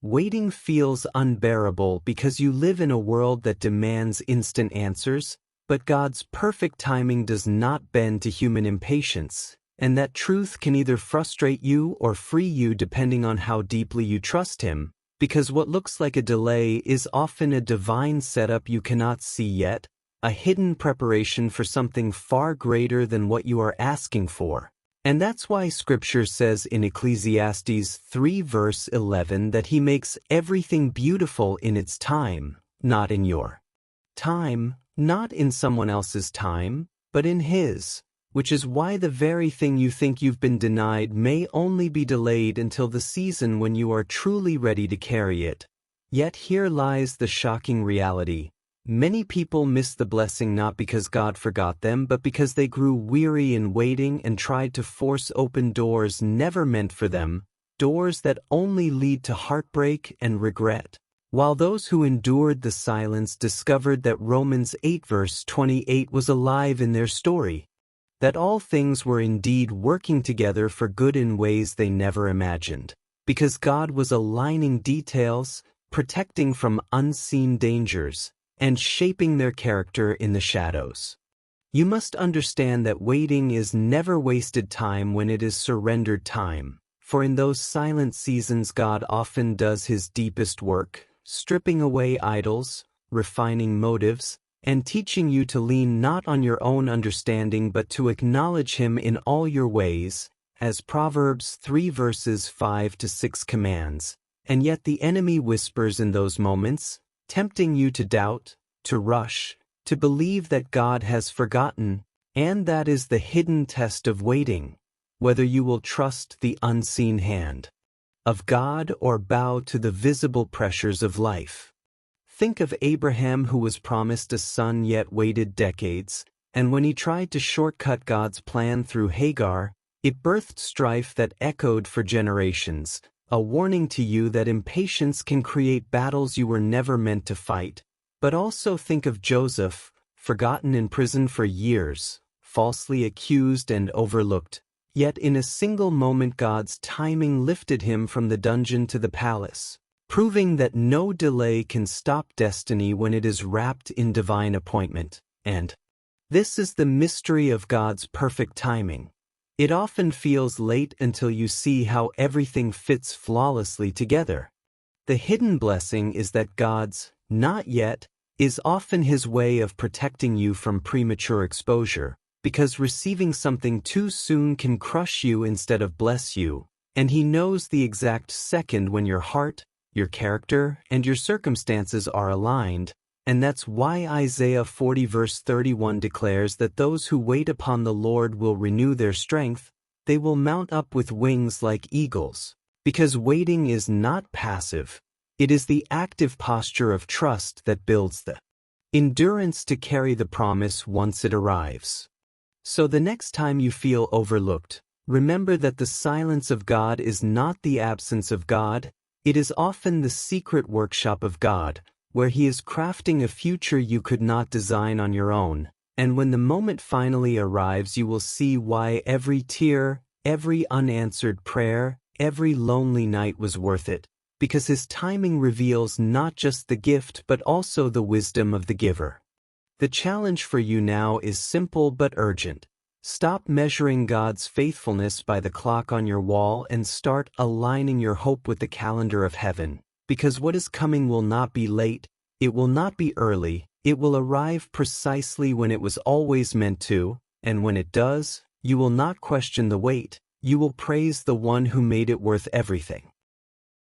Waiting feels unbearable because you live in a world that demands instant answers, but God's perfect timing does not bend to human impatience, and that truth can either frustrate you or free you depending on how deeply you trust Him, because what looks like a delay is often a divine setup you cannot see yet, a hidden preparation for something far greater than what you are asking for. And that's why Scripture says in Ecclesiastes 3 verse 11 that He makes everything beautiful in its time, not in your time, not in someone else's time, but in His, which is why the very thing you think you've been denied may only be delayed until the season when you are truly ready to carry it. Yet here lies the shocking reality. Many people miss the blessing not because God forgot them, but because they grew weary in waiting and tried to force open doors never meant for them, doors that only lead to heartbreak and regret. While those who endured the silence discovered that Romans 8 verse 28 was alive in their story, that all things were indeed working together for good in ways they never imagined, because God was aligning details, protecting from unseen dangers, and shaping their character in the shadows. You must understand that waiting is never wasted time when it is surrendered time, for in those silent seasons God often does His deepest work, stripping away idols, refining motives, and teaching you to lean not on your own understanding but to acknowledge Him in all your ways, as Proverbs 3 verses 5 to 6 commands. And yet the enemy whispers in those moments, tempting you to doubt, to rush, to believe that God has forgotten, and that is the hidden test of waiting, whether you will trust the unseen hand of God or bow to the visible pressures of life. Think of Abraham, who was promised a son yet waited decades, and when he tried to shortcut God's plan through Hagar, it birthed strife that echoed for generations, a warning to you that impatience can create battles you were never meant to fight. But also think of Joseph, forgotten in prison for years, falsely accused and overlooked, yet in a single moment God's timing lifted him from the dungeon to the palace, proving that no delay can stop destiny when it is wrapped in divine appointment. And this is the mystery of God's perfect timing. It often feels late until you see how everything fits flawlessly together. The hidden blessing is that God's "not yet" is often His way of protecting you from premature exposure, because receiving something too soon can crush you instead of bless you, and He knows the exact second when your heart, your character, and your circumstances are aligned. And that's why Isaiah 40 verse 31 declares that those who wait upon the Lord will renew their strength, they will mount up with wings like eagles. Because waiting is not passive, it is the active posture of trust that builds the endurance to carry the promise once it arrives. So the next time you feel overlooked, remember that the silence of God is not the absence of God, it is often the secret workshop of God, where He is crafting a future you could not design on your own. And when the moment finally arrives, you will see why every tear, every unanswered prayer, every lonely night was worth it, because His timing reveals not just the gift but also the wisdom of the giver. The challenge for you now is simple but urgent. Stop measuring God's faithfulness by the clock on your wall and start aligning your hope with the calendar of heaven. Because what is coming will not be late, it will not be early, it will arrive precisely when it was always meant to, and when it does, you will not question the wait, you will praise the one who made it worth everything.